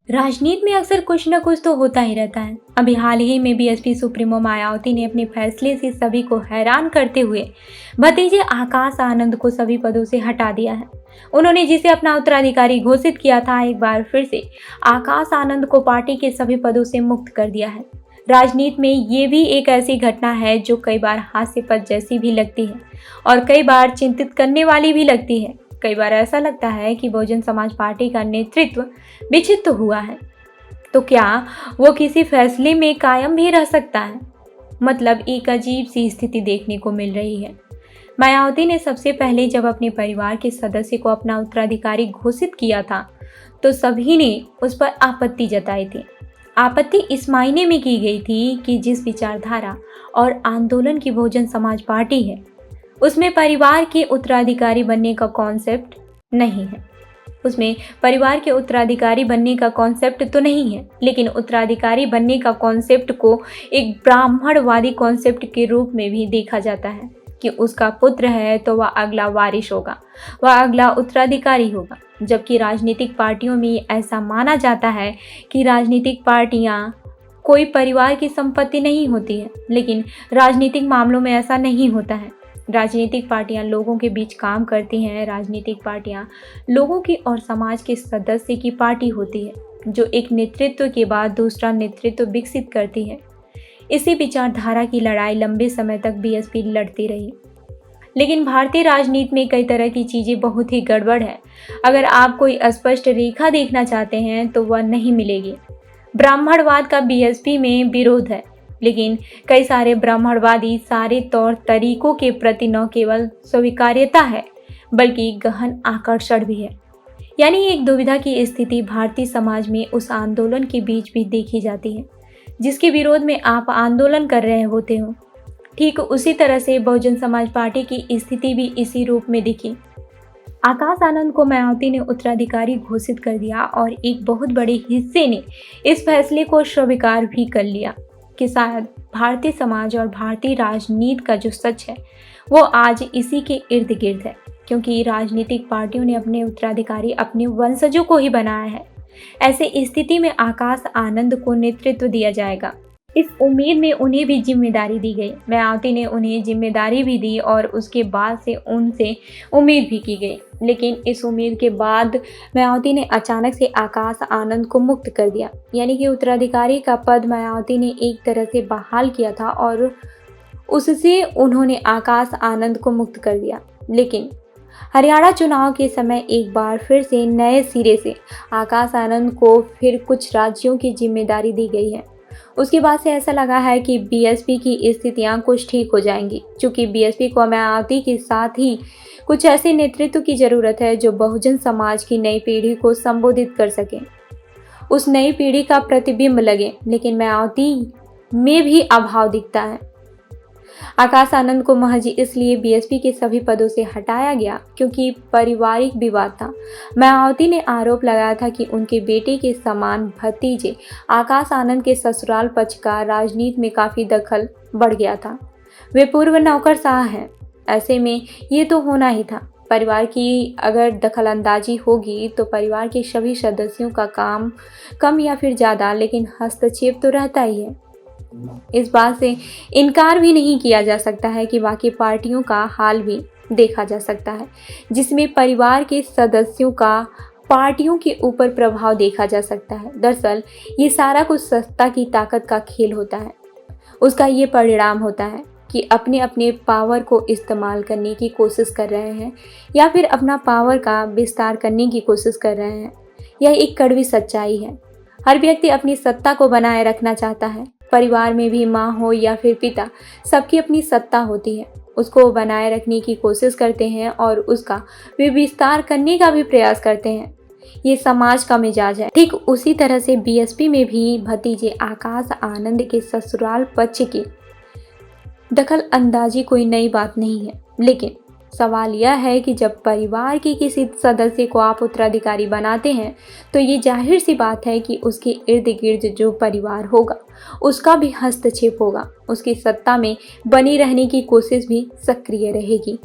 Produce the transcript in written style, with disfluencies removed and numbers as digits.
राजनीति में अक्सर कुछ न कुछ तो होता ही रहता है। अभी हाल ही में बीएसपी सुप्रीमो मायावती ने अपने फैसले से सभी को हैरान करते हुए भतीजे आकाश आनंद को सभी पदों से हटा दिया है। उन्होंने जिसे अपना उत्तराधिकारी घोषित किया था, एक बार फिर से आकाश आनंद को पार्टी के सभी पदों से मुक्त कर दिया है। राजनीति में ये भी एक ऐसी घटना है जो कई बार हास्यास्पद जैसी भी लगती है और कई बार चिंतित करने वाली भी लगती है। कई बार ऐसा लगता है कि बहुजन समाज पार्टी का नेतृत्व विक्षिप्त तो हुआ है, तो क्या वो किसी फैसले में कायम भी रह सकता है? मतलब एक अजीब सी स्थिति देखने को मिल रही है। मायावती ने सबसे पहले जब अपने परिवार के सदस्य को अपना उत्तराधिकारी घोषित किया था, तो सभी ने उस पर आपत्ति जताई थी। आपत्ति इस मायने में की गई थी कि जिस विचारधारा और आंदोलन की बहुजन समाज पार्टी है, उसमें परिवार के उत्तराधिकारी बनने का कॉन्सेप्ट नहीं है। उसमें परिवार के उत्तराधिकारी बनने का कॉन्सेप्ट तो नहीं है, लेकिन उत्तराधिकारी बनने का कॉन्सेप्ट को एक ब्राह्मणवादी कॉन्सेप्ट के रूप में भी देखा जाता है कि उसका पुत्र है तो वह अगला वारिस होगा, वह अगला उत्तराधिकारी होगा। जबकि राजनीतिक पार्टियों में ऐसा माना जाता है कि राजनीतिक पार्टियां कोई परिवार की संपत्ति नहीं होती है, लेकिन राजनीतिक मामलों में ऐसा नहीं होता है। राजनीतिक पार्टियां लोगों के बीच काम करती हैं। राजनीतिक पार्टियां लोगों की और समाज के सदस्य की पार्टी होती है, जो एक नेतृत्व के बाद दूसरा नेतृत्व विकसित करती है। इसी विचारधारा की लड़ाई लंबे समय तक बीएसपी लड़ती रही। लेकिन भारतीय राजनीति में कई तरह की चीज़ें बहुत ही गड़बड़ है। अगर आप कोई स्पष्ट रेखा देखना चाहते हैं तो वह नहीं मिलेगी। ब्राह्मणवाद का बीएसपी में विरोध है, लेकिन कई सारे ब्राह्मणवादी सारे तौर तरीकों के प्रति न केवल स्वीकार्यता है, बल्कि गहन आकर्षण भी है। यानी एक दुविधा की स्थिति भारतीय समाज में उस आंदोलन के बीच भी देखी जाती है जिसके विरोध में आप आंदोलन कर रहे होते हो। ठीक उसी तरह से बहुजन समाज पार्टी की स्थिति भी इसी रूप में दिखी। आकाश आनंद को मायावती ने उत्तराधिकारी घोषित कर दिया और एक बहुत बड़े हिस्से ने इस फैसले को स्वीकार भी कर लिया कि शायद भारतीय समाज और भारतीय राजनीति का जो सच है वो आज इसी के इर्द गिर्द है, क्योंकि राजनीतिक पार्टियों ने अपने उत्तराधिकारी अपने वंशजों को ही बनाया है। ऐसे स्थिति में आकाश आनंद को नेतृत्व दिया जाएगा, इस उम्मीद में उन्हें भी जिम्मेदारी दी गई। मायावती ने उन्हें जिम्मेदारी भी दी और उसके बाद से उनसे उम्मीद भी की गई। लेकिन इस उम्मीद के बाद मायावती ने अचानक से आकाश आनंद को मुक्त कर दिया। यानी कि उत्तराधिकारी का पद मायावती ने एक तरह से बहाल किया था और उससे उन्होंने आकाश आनंद को मुक्त कर दिया। लेकिन हरियाणा चुनाव के समय एक बार फिर से नए सिरे से आकाश आनंद को फिर कुछ राज्यों की जिम्मेदारी दी गई है। उसके बाद से ऐसा लगा है कि बीएसपी की स्थितियां कुछ ठीक हो जाएंगी, क्योंकि बीएसपी को मायावती के साथ ही कुछ ऐसे नेतृत्व की ज़रूरत है जो बहुजन समाज की नई पीढ़ी को संबोधित कर सके, उस नई पीढ़ी का प्रतिबिंब लगे। लेकिन मायावती में भी अभाव दिखता है। आकाश आनंद को महज इसलिए बीएसपी के सभी पदों से हटाया गया क्योंकि पारिवारिक विवाद था। मायावती ने आरोप लगाया था कि उनके बेटे के समान भतीजे आकाश आनंद के ससुराल पक्ष का राजनीति में काफ़ी दखल बढ़ गया था। वे पूर्व नौकरशाह हैं, ऐसे में ये तो होना ही था। परिवार की अगर दखलंदाजी होगी तो परिवार के सभी सदस्यों का काम कम या फिर ज़्यादा, लेकिन हस्तक्षेप तो रहता ही है। इस बात से इनकार भी नहीं किया जा सकता है कि बाकी पार्टियों का हाल भी देखा जा सकता है, जिसमें परिवार के सदस्यों का पार्टियों के ऊपर प्रभाव देखा जा सकता है। दरअसल ये सारा कुछ सत्ता की ताकत का खेल होता है। उसका ये परिणाम होता है कि अपने अपने पावर को इस्तेमाल करने की कोशिश कर रहे हैं या फिर अपना पावर का विस्तार करने की कोशिश कर रहे हैं। यह एक कड़वी सच्चाई है। हर व्यक्ति अपनी सत्ता को बनाए रखना चाहता है। परिवार में भी माँ हो या फिर पिता, सबकी अपनी सत्ता होती है, उसको बनाए रखने की कोशिश करते हैं और उसका वे विस्तार करने का भी प्रयास करते हैं। ये समाज का मिजाज है। ठीक उसी तरह से बीएसपी में भी भतीजे आकाश आनंद के ससुराल पक्ष की दखल अंदाजी कोई नई बात नहीं है, लेकिन सवाल यह है कि जब परिवार के किसी सदस्य को आप उत्तराधिकारी बनाते हैं तो ये जाहिर सी बात है कि उसके इर्द गिर्द जो परिवार होगा उसका भी हस्तक्षेप होगा, उसकी सत्ता में बनी रहने की कोशिश भी सक्रिय रहेगी।